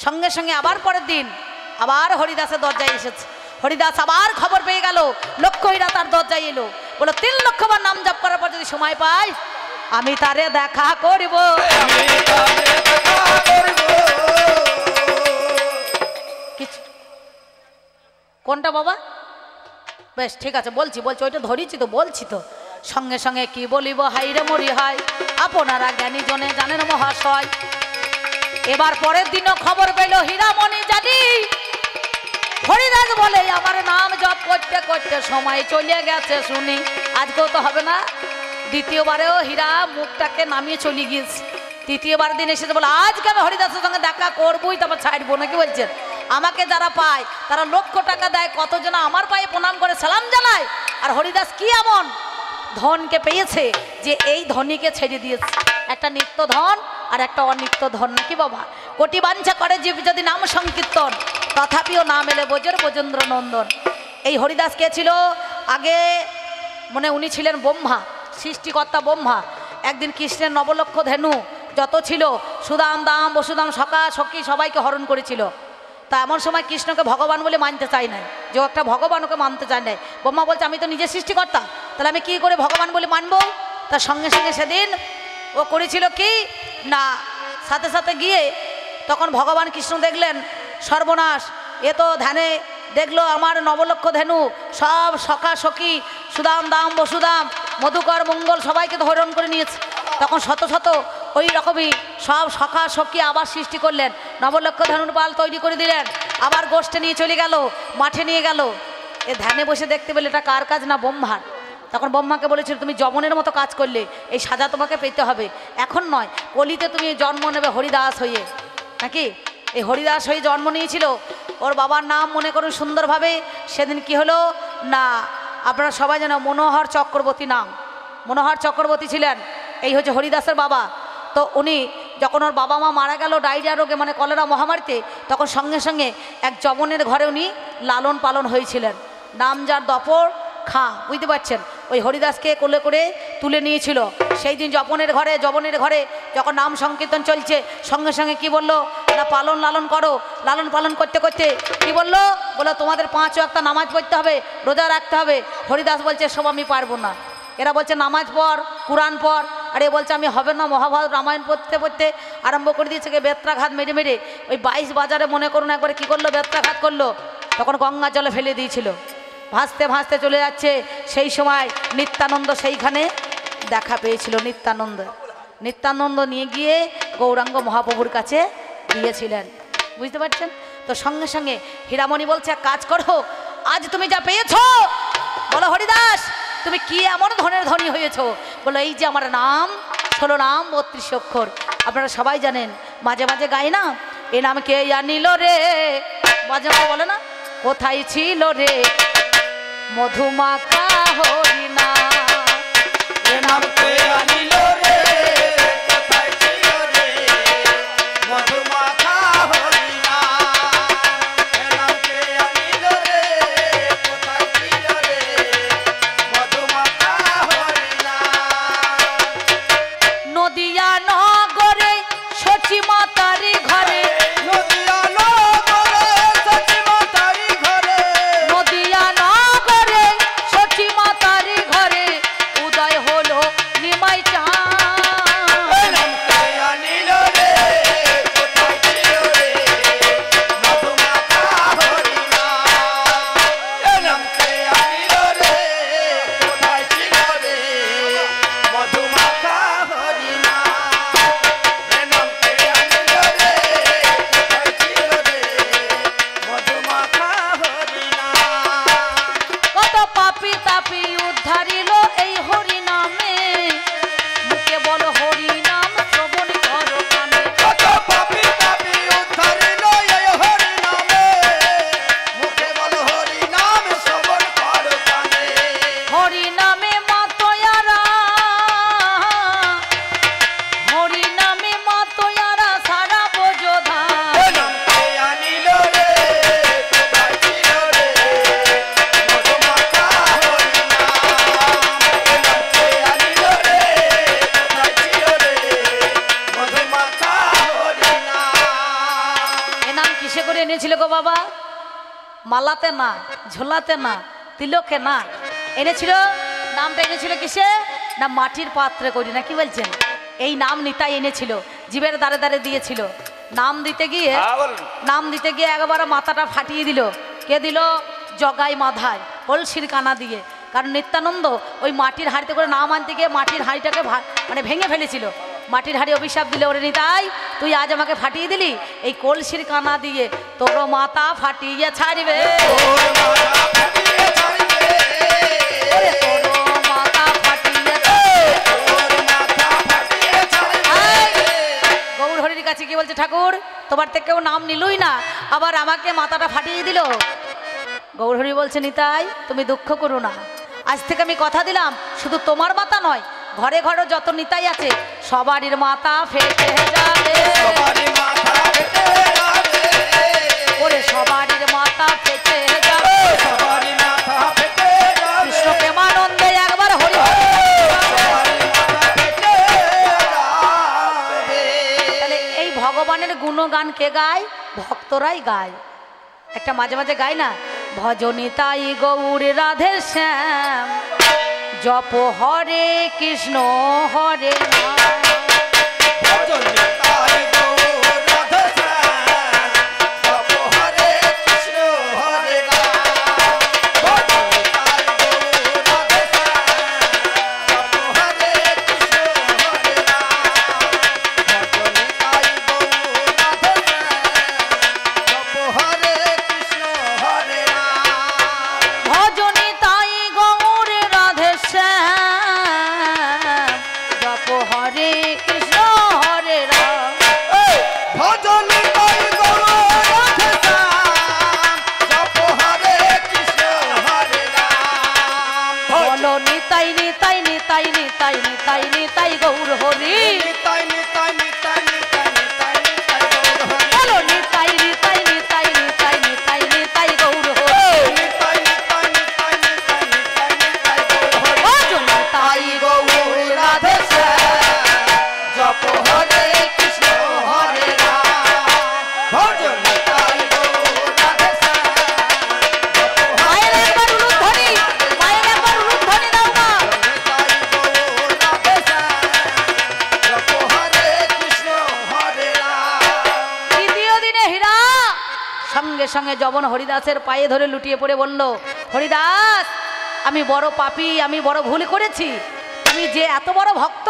সঙ্গে সঙ্গে আবার পরের দিন আবার হরিদাসের দরজায় এসেছে। হরিদাস আবার খবর পেয়ে গেল লক্ষ্য হীরা তার দরজায় এলো, বলো 3 লক্ষবার নাম জপ করার পর যদি সময় পাই আমি তারে দেখা করব। কোনটা বাবা? বেশ ঠিক আছে, বলছি ওইটা ধরেছি তো, বলছি তো। সঙ্গে সঙ্গে কি বলিব হাইরে মরি হয়, আপনারা জ্ঞানী জনে জানেন মহাশয়। এবার পরের দিনও খবর পেল হীরামণি জানি, হরিদাস বলে আমার নাম জপ করতে করতে সময় চলে গেছে শুনি, আজকেও তো হবে না। দ্বিতীয়বারেও হীরা মুখটাকে নামিয়ে চলে গিয়েছে। তৃতীয়বার দিন এসেছে বলে আজকে আমি হরিদাসের সঙ্গে দেখা করবোই, তারপর ছাড়বো, নাকি বলছেন? আমাকে যারা পায় তারা 1,00,000 টাকা দেয়, কতজন আমার পায়ে প্রণাম করে সালাম জানায়, আর হরিদাস কি এমন ধনকে পেয়েছে যে এই ধনীকে ছেড়ে দিয়েছে। একটা নিত্য ধন আর একটা অনিত্য ধন, নাকি বাবা? কোটি বাঞ্ছা করে জীব যদি নাম সংকীর্তন, তথাপিও নাম এলে বোজের বোজেন্দ্র নন্দন। এই হরিদাস কে ছিল? আগে মানে উনি ছিলেন ব্রহ্মা, সৃষ্টিকর্তা ব্রহ্মা। একদিন কৃষ্ণের 9 লক্ষ ধেনু যত ছিল, সুদাম দাম বসুদাম সখা সখী সবাইকে হরণ করেছিল। তা এমন সময় কৃষ্ণকে ভগবান বলে মানতে চায় নাই, যে একটা ভগবান ওকে মানতে চায় নাই। ব্রহ্মা বলছে আমি তো নিজে সৃষ্টিকর্তা, তাহলে আমি কি করে ভগবান বলে মানবো? তার সঙ্গে সঙ্গে সেদিন ও করেছিল কি না, সাথে সাথে গিয়ে তখন ভগবান কৃষ্ণ দেখলেন সর্বনাশ, এ তো ধ্যানে দেখলো আমার 9 লক্ষ ধেনু সব সখা সখী সুদাম দাম বসুদাম মধুকর মঙ্গল সবাইকে হরণ করে নিয়েছে। তখন শত শত ওই রকমই সব সখা সখী আবার সৃষ্টি করলেন, 9 লক্ষ ধনুর পাল তৈরি করে দিলেন, আবার গোষ্ঠে নিয়ে চলে গেল, মাঠে নিয়ে গেল। এ ধ্যানে বসে দেখতে পেলে এটা কার কাজ? না ব্রহ্মার। তখন ব্রহ্মাকে বলেছিল তুমি যমনের মতো কাজ করলে, এই সাজা তোমাকে পেতে হবে, এখন নয়, কলিতে তুমি জন্ম নেবে হরিদাস হয়ে, নাকি? এই হরিদাস হয়ে জন্ম নিয়েছিল। ওর বাবার নাম মনে করুন সুন্দরভাবে, সেদিন কি হলো না, আপনারা সবাই জানো মনোহর চক্রবর্তী নাম, মনোহর চক্রবর্তী ছিলেন, এই হচ্ছে হরিদাসের বাবা। তো উনি যখন ওর বাবা মা মারা গেল ডায়রিয়া রোগে, মানে কলেরা মহামারীতে, তখন সঙ্গে সঙ্গে এক যবনের ঘরে উনি লালন পালন হয়েছিলেন, নাম যার দপর খাঁ, বুঝতে পারছেন? ওই হরিদাসকে কোলে করে তুলে নিয়েছিল। সেই দিন যবনের ঘরে যখন নাম সংকীর্তন চলছে, সঙ্গে সঙ্গে কি বললো না, পালন লালন করো। লালন পালন করতে করতে কি বললো, বলো তোমাদের 5 ওয়াক্ত নামাজ পড়তে হবে, রোজা রাখতে হবে। হরিদাস বলছে সব আমি পারবো না। এরা বলছে নামাজ পড়, কোরআন পড়, আর এ বলছে আমি হবে না। মহাভারত রামায়ণ পড়তে পড়তে আরম্ভ করে দিয়েছে বেত্রাঘাত মেরে মেরে ওই 22 বাজারে মনে করুন একবারে কি করলো, বেত্রাঘাত করলো। তখন গঙ্গা জলে ফেলে দিয়েছিল, ভাসতে ভাসতে চলে যাচ্ছে। সেই সময় নিত্যানন্দ সেইখানে দেখা পেয়েছিল। নিত্যানন্দ নিয়ে গিয়ে গৌরাঙ্গ মহাপ্রভুর কাছে দিয়েছিলেন, বুঝতে পারছেন তো? সঙ্গে সঙ্গে হীরামণি বলছে এক কাজ করো, আজ তুমি যা পেয়েছো, বলো হরিদাস তুমি কি এমন ধনের ধনী হয়েছো? বলো এই যে আমার নাম 16 নাম 32 অক্ষর, আপনারা সবাই জানেন, মাঝে মাঝে গাই না, এ নাম কে জানিল রে, মাঝে মাঝে বলে না, কোথায় ছিল রে মধুমাখা হরিণা এ নাম কে আনিল রে কোথায় ছিল রে মধুমাখা হরিণা এ নাম কে আনিল রে কোথায় ছিল রে মধুমাখা হরিণা নদিয়া নগরে সচি মাতারি ঘরে নদিয়া নগরে সচি মাতারি ঘরে নদিয়া নগরে সচি মাতারি ঘরে উদয় হলো নিমাই চাঁদ এ নাম কে আনিল রে কোথায় ছিল রে মধুমাখা হরিণা এ নাম কে আনিল রে কোথায় ছিল রে মধুমাখা হরিণা এ নাম কে আনিল রে কোথায় ছিল রে মধুমাখা হরিণা কত পাপি তাপি উদ্ধারিল এই হরি নামে মুখে বল হরি নাম শ্রবণ করো কানে কত পাপী তাপী উদ্ধারিল এই হরি নামে মুখে বল হরি নাম শ্রবণ কর কানে হরি নামে মাতয়ারা হরি নামে মাতয়ারা সারা বোঝোধা এ নাম কে আনিল রে কোথায় ছিল রে মধুমাখা হরিণা এ নাম কে আনিল রে কোথায় ছিল রে মধুমাখা হরিণা এ নাম কিসে করে এনেছিল গো বাবা মালাতে না ঝোলাতে না তিলকে না এনেছিল নামটা এনেছিল কিসে না মাটির পাত্রে করি না কি বলছেন এই নাম নিতাই এনেছিল জীবের দ্বারে দ্বারে দিয়েছিল নাম দিতে গিয়ে একবার মাথাটা ফাটিয়ে দিল কে দিল জগাই মাধায় কলসির কানা দিয়ে কারণ নিত্যানন্দ ওই মাটির হাঁড়িতে করে নাম আনতে গিয়ে মাটির হাঁড়িটাকে মানে ভেঙে ফেলেছিল মাটির হাঁড়ি অভিশাপ দিলে ওরে নিতাই তুই আজ আমাকে ফাটিয়ে দিলি এই কলসির কানা দিয়ে তোর মাথা ফাটিয়ে ছাড়বে তোর মাথা ফাটিয়ে ছাড়বে ওরে তোর মাথা ফাটিয়ে তোর মাথা ফাটিয়ে ছাড়বে গৌর হরির কাছে কি বলছে ঠাকুর তোমার থেকে কেউ নাম নিলই না আবার আমাকে মাথাটা ফাটিয়ে দিল গৌর হরি বলছে নিতাই তুমি দুঃখ করো না আজ থেকে আমি কথা দিলাম শুধু তোমার মাথা নয় ঘরে ঘরে যত নিতাই আছে সবারই মাথা ফেটে যাবে সবারই মাথা ফেটে যাবে ওরে সবারই মাথা ফেটে যাবে সবারই মাথা ফেটে যাবে কৃষ্ণ প্রেমানন্দে একবার হরি হরি সবারই মাথা ফেটে যাবে তাহলে এই ভগবানের গুণগান কে গায় ভক্তরাই গায় একটা মাঝে মাঝে গায় না ভজনী তাই গৌর রাধে শ্যাম জপ হরে কৃষ্ণ হরে রাম ভজন নিতাই গৌর রাধে শ্যাম জপ হরে কৃষ্ণ হরে রাম ভজন নিতাই গৌর রাধে শ্যাম জপ হরে কৃষ্ণ হরে রাম ভজন নিতাই গৌর রাধে শ্যাম জপ হরে কৃষ্ণ হরে রাম ভজনী তাই গৌর রাধে শ্যাম জপ হরে কৃষ্ণ হরে রাম ভজন নিতাই গৌর রাধে শ্যাম জপ হরে কৃষ্ণ হরে রাম বলো নিতাই নিতাই নিতাই নিতাই নিতাই নিতাই গৌর হরি নিতাই নিতাই নিতাই নিতাই নিতাই নিতাই গৌর হরি বলো নিতাই নিতাই নিতাই নিতাই নিতাই নিতাই গৌর হরি নিতাই নিতাই নিতাই নিতাই নিতাই নিতাই গৌর হরি ভজনী তাই গৌর রাধে শ্যাম জপ হরে কৃষ্ণ হরে রাম ভজন নিতাই গৌর রাধে শ্যাম জপ মায়ের একবার উলুধ্বনি মায়ের একবার উলুধ্বনি দাও না নিতাই গৌর রাধে শ্যাম জপ হরে কৃষ্ণ হরে রাম তৃতীয় দিনে হীরা সঙ্গে সঙ্গে যবন হরিদাসের পায়ে ধরে লুটিয়ে পড়ে বলল হরিদাস আমি বড় পাপী আমি বড় ভুল করেছি তুমি যে এত বড় ভক্ত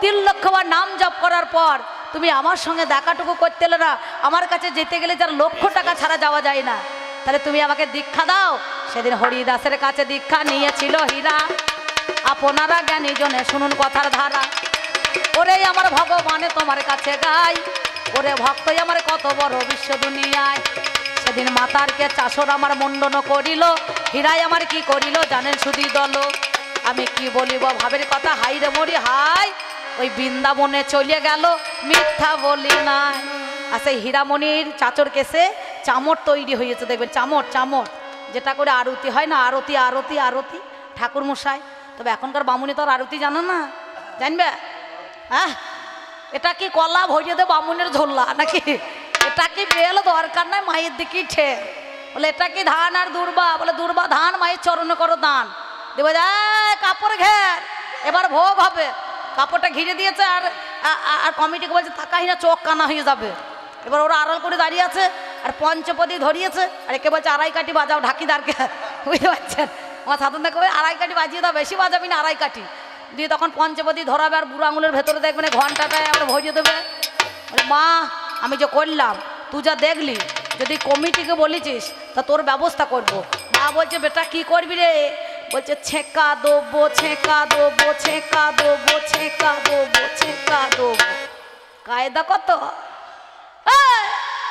3 লক্ষবার নাম জপ করার পর তুমি আমার সঙ্গে দেখাটুকু করতে এলে না আমার কাছে যেতে গেলে যার লক্ষ টাকা ছাড়া যাওয়া যায় না তাহলে তুমি আমাকে দীক্ষা দাও সেদিন হরিদাসের কাছে দীক্ষা নিয়েছিল হীরা আপনারা জ্ঞানী জনে শুনুন কথার ধারা ওরে আমার ভগবানে তোমার কাছে গাই ওরে ভক্তই আমার কত বড় বিশ্ব দুনিয়ায় সেদিন মাতারকে চাষর আমার মণ্ডন করিল, হীরাই আমার কি করিল জানেন সুধী দল। আমি কি বলিব ভাবের কথা, হাই রে মরি হাই, ওই বৃন্দাবনে চলে গেল মিথ্যা বলি নাই। আর সেই হীরামণির চাচর কেসে চামর তৈরি হয়েছে, দেখবেন চামর চামর যেটা করে আরতি হয় না, আরতি আরতি আরতি ঠাকুর মশাই। তবে এখনকার বামুনি তো আর আরতি জানো না, জানবে? হ্যাঁ, এটা কি কলা ভরিয়ে দে বামুনের ঝোল্লা নাকি? এটা কি বেল দরকার নাই, মায়ের দিকেই ঠে। বলে এটা কি ধান আর দুর্বা? বলে দুর্বা ধান, মায়ের চরণে করো দান। দেবে যায় কাপড় ঘের, এবার ভোগ হবে। কাপড়টা ঘিরে দিয়েছে আর আর কমিটিকে বলছে তাকাই না, চোখ কানা হয়ে যাবে। এবার ওরা আড়াল করে দাঁড়িয়ে আছে আর পঞ্চপদী ধরিয়েছে, আর একে বলছে আড়াই কাঠি বাজাও ঢাকিদারকে, বুঝতে পারছেন? আমার সাধন দেখে আড়াই কাঠি বাজিয়ে দাও, বেশি বাজাবি না, আড়াই কাঠি দিয়ে তখন পঞ্চপদী ধরাবে আর বুড়ো আঙুলের ভেতরে দেখবেন ঘন্টাটায় আমরা ভরিয়ে দেবে। মা আমি যে করলাম, তুই যা দেখলি, যদি কমিটিকে বলেছিস তা তোর ব্যবস্থা করব। মা বলছে বেটা কি করবি রে? বলছে ছেঁকা দেবো, ছেঁকা দেবো, ছেঁকা দেবো, ছেঁকা দেবো, ছেঁকা দেবো। কায়দা কত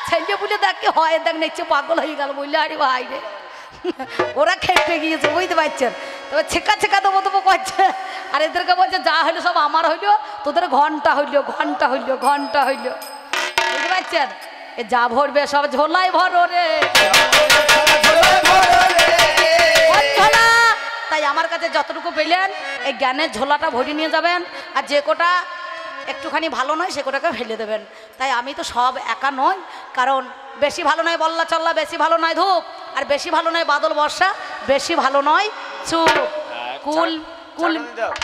ছেলে বুঝে দেখে হয়, দেখ নিচ্ছে পাগল হয়ে গেল, বললে আরে ভাই রে ওরা খেপে গিয়েছে, বুঝতে পারছেন? তবে ছেঁকা ছেঁকা দেবো দেবো করছে, আর এদেরকে বলছে যা হইলো সব আমার হইলো, তোদের ঘন্টা হইলো, ঘন্টা হইলো, ঘন্টা হইলো, বুঝতে পারছেন? এ যা ভরবে সব ঝোলাই ভরো রে, ঝোলা। তাই আমার কাছে যতটুকু পেলেন এই জ্ঞানের ঝোলাটা ভরে নিয়ে যাবেন, আর যে কোটা একটুখানি ভালো নয় সে কোটাকে ফেলে দেবেন। তাই আমি তো সব একা নই, কারণ বেশি ভালো নয় বল্লা চল্লা, বেশি ভালো নয় ধূপ, আর বেশি ভালো নয় বাদল বর্ষা, বেশি ভালো নয় চুপ। কুল কুল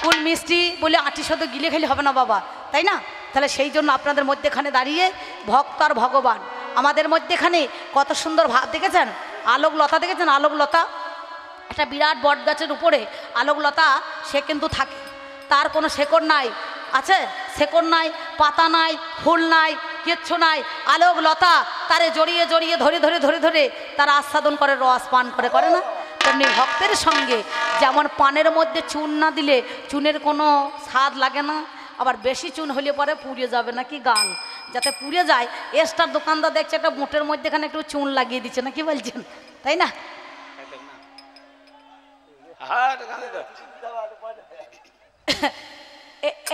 কুল মিষ্টি বলে আটি শত গিলে খেলে হবে না বাবা, তাই না? তাহলে সেই জন্য আপনাদের মধ্যেখানে দাঁড়িয়ে ভক্ত আর ভগবান আমাদের মধ্যেখানে কত সুন্দর ভাব দেখেছেন? আলোকলতা দেখেছেন? আলোকলতা একটা বিরাট বট গাছের উপরে আলোকলতা সে কিন্তু থাকে, তার কোনো শেকড় নাই, আছে শেকড় নাই, পাতা নাই, ফুল নাই, কিচ্ছু নাই, আলোকলতা তারে জড়িয়ে জড়িয়ে ধরে ধরে ধরে ধরে তারা আস্বাদন করে, রস পান করে, করে না? তেমনি ভক্তের সঙ্গে যেমন পানের মধ্যে চুন না দিলে চুনের কোনো স্বাদ লাগে না, আবার বেশি চুন হলে পরে পুড়ে যাবে নাকি গান, যাতে পুড়ে যায়। এক্সট্রা দোকানদার দেখছে একটা মোটের মধ্যে এখানে একটু চুন লাগিয়ে দিচ্ছে না, কি বলছেন? তাই না?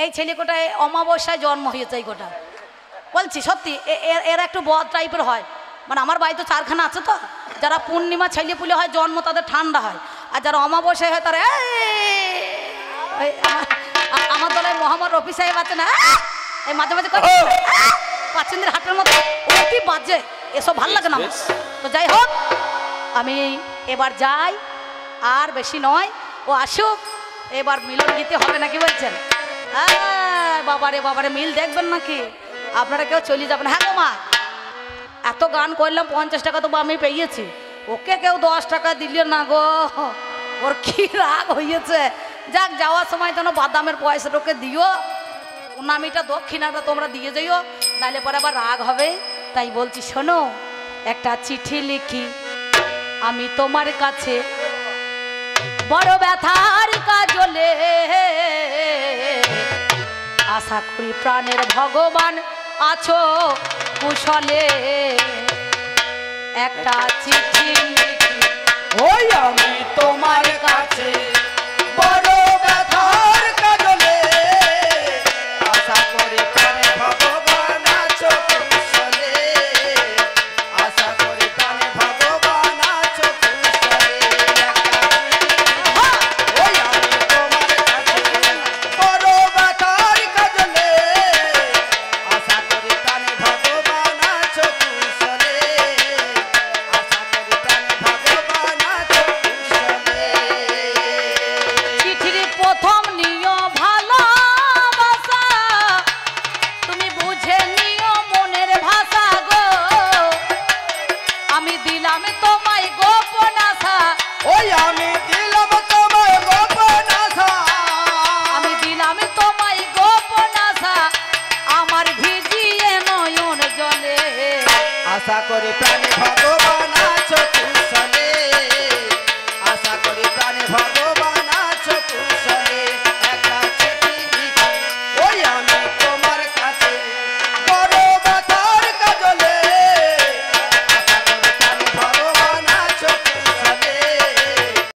এই ছেলে কোটায় অমাবস্যায় জন্ম হয়েছে, এই গোটা বলছি সত্যি, এরা একটু বদ টাইপের হয়। মানে আমার বাড়িতে চারখানা আছে তো, যারা পূর্ণিমা ছেলে পুলে হয় জন্ম তাদের ঠান্ডা হয়, আর যারা অমাবস্যায় হয় তারা আমার দলের মোহাম্মদ রফি সাহেব আছে না, এই মাঝে মাঝে পাচেন্দ্রের হাটের মতো অতি বাজে, এসব ভাল লাগে না আমার। তো যাই হোক আমি এবার যাই, আর বেশি নয়, ও আসুক, এবার মিলন গীতে হবে নাকি বলছেন? বাবারে বাবারে মিল দেখবেন নাকি? আপনারা কেউ চলে যাবেন? হ্যাঁ গো মা, এত গান করলাম 50 টাকা তো আমি পেয়েছি, ওকে কেউ 10 টাকা দিল না গো, ওর কি রাগ হয়েছে। যাক, যাওয়ার সময় যেন বাদামের পয়সাটাকে দিও, নামিটা দক্ষিণাটা তোমরা দিয়ে যাইও, নাহলে পরে আবার রাগ হবে। তাই বলছি শোনো, একটা চিঠি লিখি আমি তোমার কাছে, বড় ব্যথার কাজলে, আশা করি প্রাণের ভগবান আছো কুশলে। একটা চিঠি লিখি ওই আমি তোমার কাছে, বড়